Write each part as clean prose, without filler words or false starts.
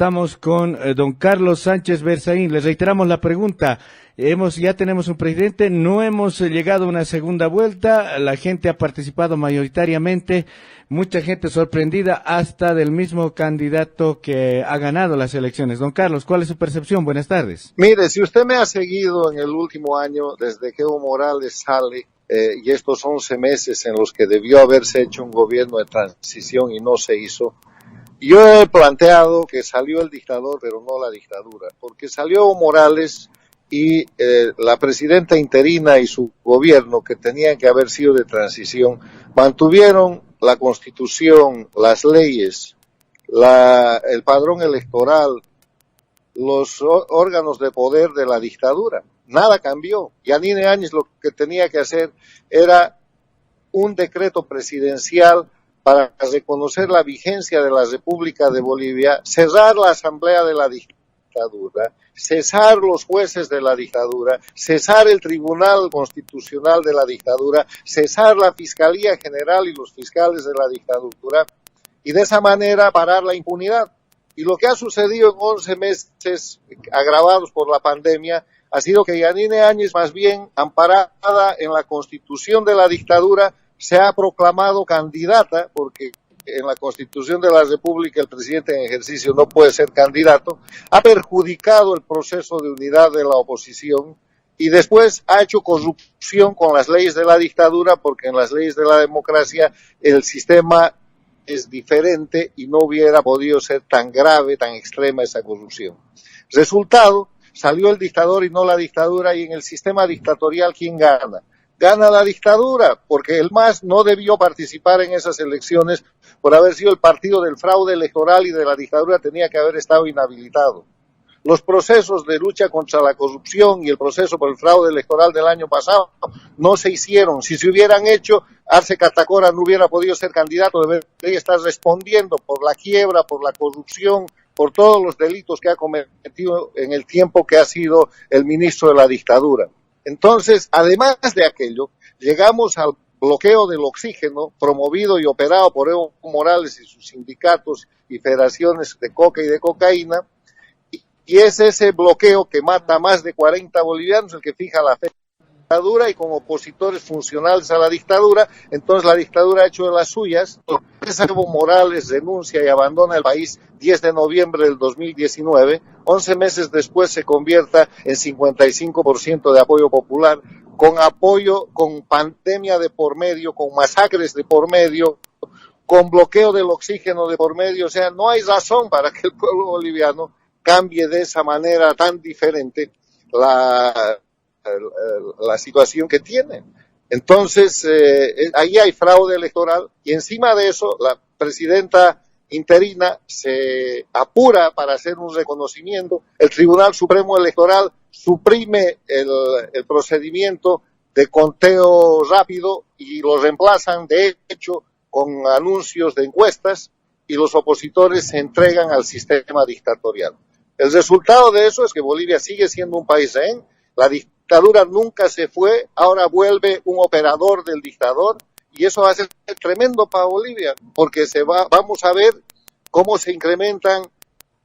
Estamos con don Carlos Sánchez Berzaín. Les reiteramos la pregunta. Ya tenemos un presidente, no hemos llegado a una segunda vuelta, la gente ha participado mayoritariamente, mucha gente sorprendida hasta del mismo candidato que ha ganado las elecciones. Don Carlos, ¿cuál es su percepción? Buenas tardes. Mire, si usted me ha seguido en el último año, desde que Evo Morales sale, y estos 11 meses en los que debió haberse hecho un gobierno de transición y no se hizo, yo he planteado que salió el dictador, pero no la dictadura, porque salió Evo Morales y la presidenta interina y su gobierno, que tenían que haber sido de transición, mantuvieron la Constitución, las leyes, el padrón electoral, los órganos de poder de la dictadura. Nada cambió. Yanine Áñez lo que tenía que hacer era un decreto presidencial para reconocer la vigencia de la República de Bolivia, cerrar la Asamblea de la Dictadura, cesar los jueces de la dictadura, cesar el Tribunal Constitucional de la dictadura, cesar la Fiscalía General y los fiscales de la dictadura, y de esa manera parar la impunidad. Y lo que ha sucedido en 11 meses agravados por la pandemia ha sido que Yanine Áñez, más bien amparada en la Constitución de la dictadura, se ha proclamado candidata, porque en la Constitución de la República el presidente en ejercicio no puede ser candidato, ha perjudicado el proceso de unidad de la oposición y después ha hecho corrupción con las leyes de la dictadura, porque en las leyes de la democracia el sistema es diferente y no hubiera podido ser tan grave, tan extrema esa corrupción. Resultado, salió el dictador y no la dictadura, y en el sistema dictatorial, ¿quién gana? Gana la dictadura, porque el MAS no debió participar en esas elecciones por haber sido el partido del fraude electoral, y de la dictadura tenía que haber estado inhabilitado. Los procesos de lucha contra la corrupción y el proceso por el fraude electoral del año pasado no se hicieron. Si se hubieran hecho, Arce Catacora no hubiera podido ser candidato, debería estar respondiendo por la quiebra, por la corrupción, por todos los delitos que ha cometido en el tiempo que ha sido el ministro de la dictadura. Entonces, además de aquello, llegamos al bloqueo del oxígeno promovido y operado por Evo Morales y sus sindicatos y federaciones de coca y de cocaína, y es ese bloqueo que mata a más de 40 bolivianos el que fija la fecha de la dictadura, y con opositores funcionales a la dictadura. Entonces la dictadura ha hecho de las suyas. Evo Morales renuncia y abandona el país 10 de noviembre del 2019, 11 meses después se convierta en 55% de apoyo popular, con pandemia de por medio, con masacres de por medio, con bloqueo del oxígeno de por medio. O sea, no hay razón para que el pueblo boliviano cambie de esa manera tan diferente la situación que tiene. Entonces, ahí hay fraude electoral, y encima de eso, la presidenta interina se apura para hacer un reconocimiento. El Tribunal Supremo Electoral suprime el procedimiento de conteo rápido y lo reemplazan, de hecho, con anuncios de encuestas, y los opositores se entregan al sistema dictatorial. El resultado de eso es que Bolivia sigue siendo un país rehén. La dictadura nunca se fue, ahora vuelve un operador del dictador, y eso va a ser tremendo para Bolivia, porque vamos a ver cómo se incrementan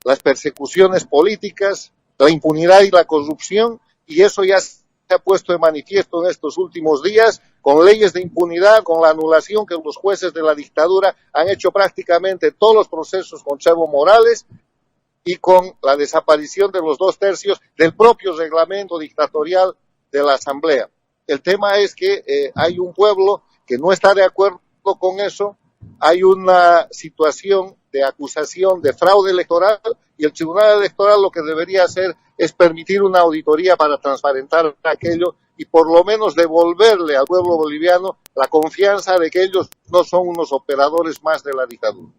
las persecuciones políticas, la impunidad y la corrupción, y eso ya se ha puesto de manifiesto en estos últimos días, con leyes de impunidad, con la anulación que los jueces de la dictadura han hecho prácticamente todos los procesos contra Evo Morales, y con la desaparición de los 2/3 del propio reglamento dictatorial de la Asamblea. El tema es que hay un pueblo que no está de acuerdo con eso, hay una situación de acusación de fraude electoral, y el Tribunal Electoral lo que debería hacer es permitir una auditoría para transparentar aquello y por lo menos devolverle al pueblo boliviano la confianza de que ellos no son unos operadores más de la dictadura.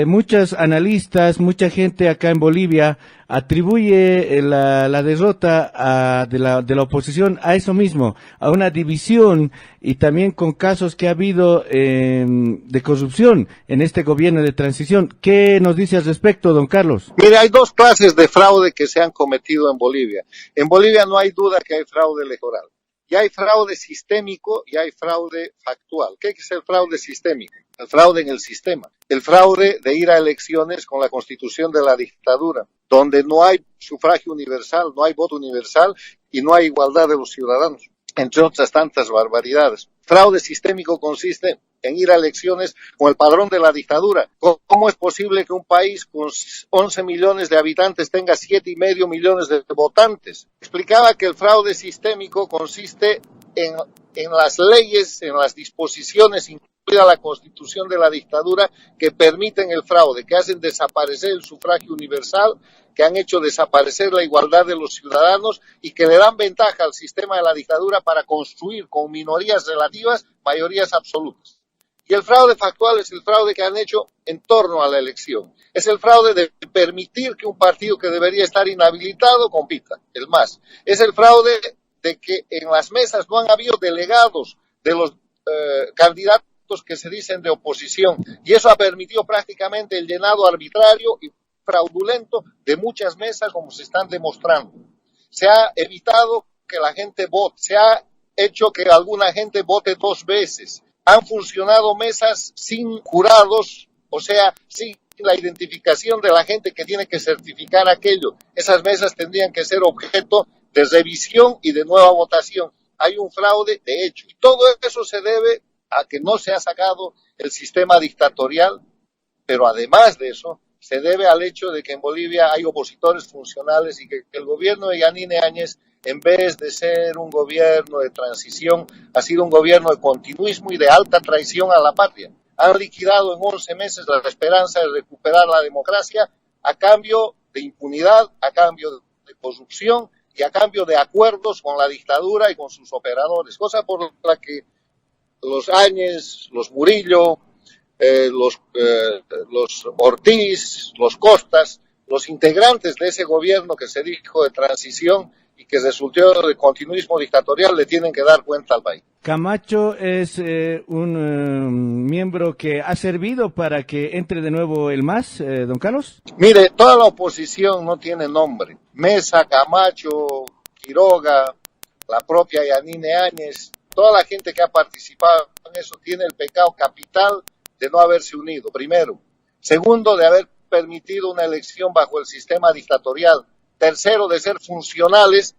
Muchos analistas, mucha gente acá en Bolivia atribuye la derrota de la oposición a eso mismo, a una división, y también con casos que ha habido de corrupción en este gobierno de transición. ¿Qué nos dice al respecto, don Carlos? Mire, hay dos clases de fraude que se han cometido en Bolivia. En Bolivia no hay duda que hay fraude electoral. Y hay fraude sistémico y hay fraude factual. ¿Qué es el fraude sistémico? El fraude en el sistema. El fraude de ir a elecciones con la constitución de la dictadura, donde no hay sufragio universal, no hay voto universal y no hay igualdad de los ciudadanos, entre otras tantas barbaridades. Fraude sistémico consiste en ir a elecciones con el padrón de la dictadura. ¿Cómo es posible que un país con 11 millones de habitantes tenga 7,5 millones de votantes? Explicaba que el fraude sistémico consiste en las leyes, en las disposiciones, incluida la constitución de la dictadura, que permiten el fraude, que hacen desaparecer el sufragio universal, que han hecho desaparecer la igualdad de los ciudadanos y que le dan ventaja al sistema de la dictadura para construir con minorías relativas mayorías absolutas. Y el fraude factual es el fraude que han hecho en torno a la elección. Es el fraude de permitir que un partido que debería estar inhabilitado compita, el MAS. Es el fraude de que en las mesas no han habido delegados de los candidatos que se dicen de oposición. Y eso ha permitido prácticamente el llenado arbitrario y fraudulento de muchas mesas, como se están demostrando. Se ha evitado que la gente vote, se ha hecho que alguna gente vote 2 veces. Han funcionado mesas sin jurados, o sea, sin la identificación de la gente que tiene que certificar aquello. Esas mesas tendrían que ser objeto de revisión y de nueva votación. Hay un fraude de hecho. Y todo eso se debe a que no se ha sacado el sistema dictatorial, pero además de eso, se debe al hecho de que en Bolivia hay opositores funcionales y que el gobierno de Yanine Áñez, en vez de ser un gobierno de transición, ha sido un gobierno de continuismo y de alta traición a la patria. Han liquidado en 11 meses la esperanza de recuperar la democracia a cambio de impunidad, a cambio de corrupción y a cambio de acuerdos con la dictadura y con sus operadores, cosa por la que los Áñez, los Murillo, los Ortiz, los Costas, los integrantes de ese gobierno que se dijo de transición y que resultó de continuismo dictatorial, le tienen que dar cuenta al país. Camacho es un miembro que ha servido para que entre de nuevo el MAS, don Carlos. Mire, toda la oposición no tiene nombre. Mesa, Camacho, Quiroga, la propia Yanine Áñez, toda la gente que ha participado en eso tiene el pecado capital de no haberse unido, primero. Segundo, de haber permitido una elección bajo el sistema dictatorial. Tercero, de ser funcionales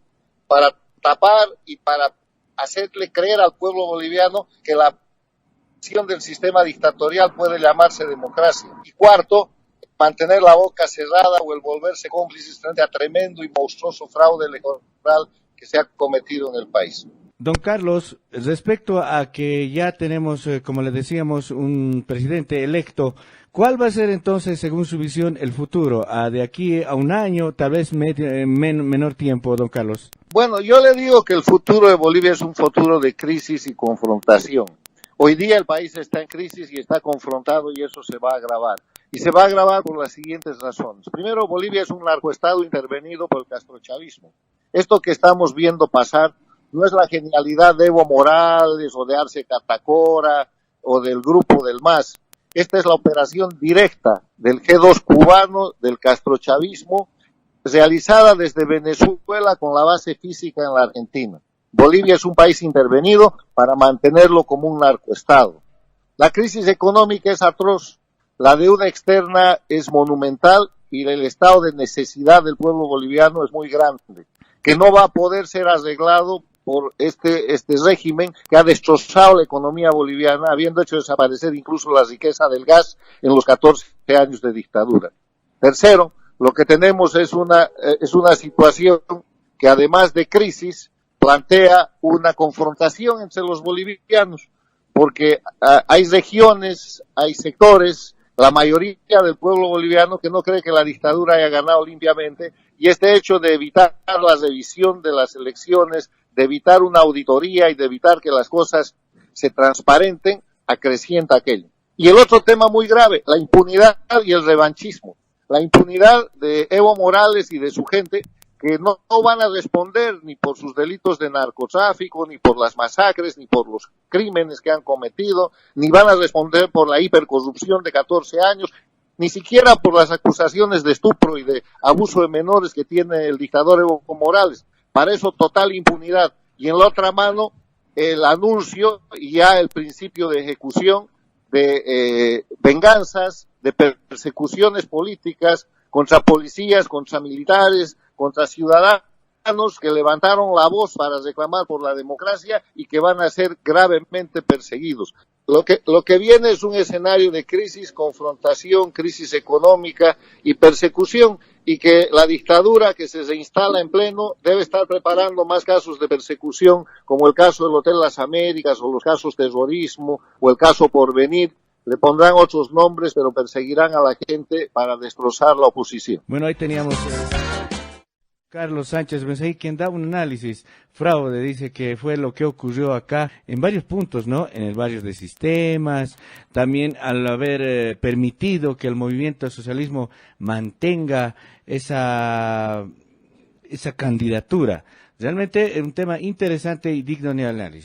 para tapar y para hacerle creer al pueblo boliviano que la acción del sistema dictatorial puede llamarse democracia. Y cuarto, mantener la boca cerrada o el volverse cómplices frente a tremendo y monstruoso fraude electoral que se ha cometido en el país. Don Carlos, respecto a que ya tenemos, como le decíamos, un presidente electo, ¿cuál va a ser entonces, según su visión, el futuro? De aquí a un año, tal vez menor tiempo, don Carlos. Bueno, yo le digo que el futuro de Bolivia es un futuro de crisis y confrontación. Hoy día el país está en crisis y está confrontado y eso se va a agravar. Y se va a agravar por las siguientes razones. Primero, Bolivia es un narcoestado intervenido por el castrochavismo. Esto que estamos viendo pasar no es la genialidad de Evo Morales o de Arce Catacora o del grupo del MAS. Esta es la operación directa del G2 cubano, del castrochavismo, realizada desde Venezuela con la base física en la Argentina. Bolivia es un país intervenido para mantenerlo como un narcoestado. La crisis económica es atroz, la deuda externa es monumental y el estado de necesidad del pueblo boliviano es muy grande, que no va a poder ser arreglado por este régimen que ha destrozado la economía boliviana, habiendo hecho desaparecer incluso la riqueza del gas en los 14 años de dictadura. Tercero, lo que tenemos es una situación que además de crisis plantea una confrontación entre los bolivianos, porque hay regiones, hay sectores, la mayoría del pueblo boliviano que no cree que la dictadura haya ganado limpiamente, y este hecho de evitar la revisión de las elecciones, de evitar una auditoría y de evitar que las cosas se transparenten, acrecienta aquello. Y el otro tema muy grave, la impunidad y el revanchismo. La impunidad de Evo Morales y de su gente, que no van a responder ni por sus delitos de narcotráfico, ni por las masacres, ni por los crímenes que han cometido, ni van a responder por la hipercorrupción de 14 años, ni siquiera por las acusaciones de estupro y de abuso de menores que tiene el dictador Evo Morales. Para eso, total impunidad. y en la otra mano el anuncio y ya el principio de ejecución de venganzas, de persecuciones políticas contra policías, contra militares, contra ciudadanos que levantaron la voz para reclamar por la democracia y que van a ser gravemente perseguidos. Lo que viene es un escenario de crisis, confrontación, crisis económica y persecución, y que la dictadura que se instala en pleno debe estar preparando más casos de persecución, como el caso del Hotel Las Américas, o los casos terrorismo, o el caso Porvenir. Le pondrán otros nombres, pero perseguirán a la gente para destrozar la oposición. Bueno, ahí teníamos Carlos Sánchez Bensahí, quien da un análisis. Fraude, dice que fue lo que ocurrió acá en varios puntos, ¿no? En el barrio de Sistemas, también al haber permitido que el movimiento socialismo mantenga esa candidatura. Realmente es un tema interesante y digno de análisis.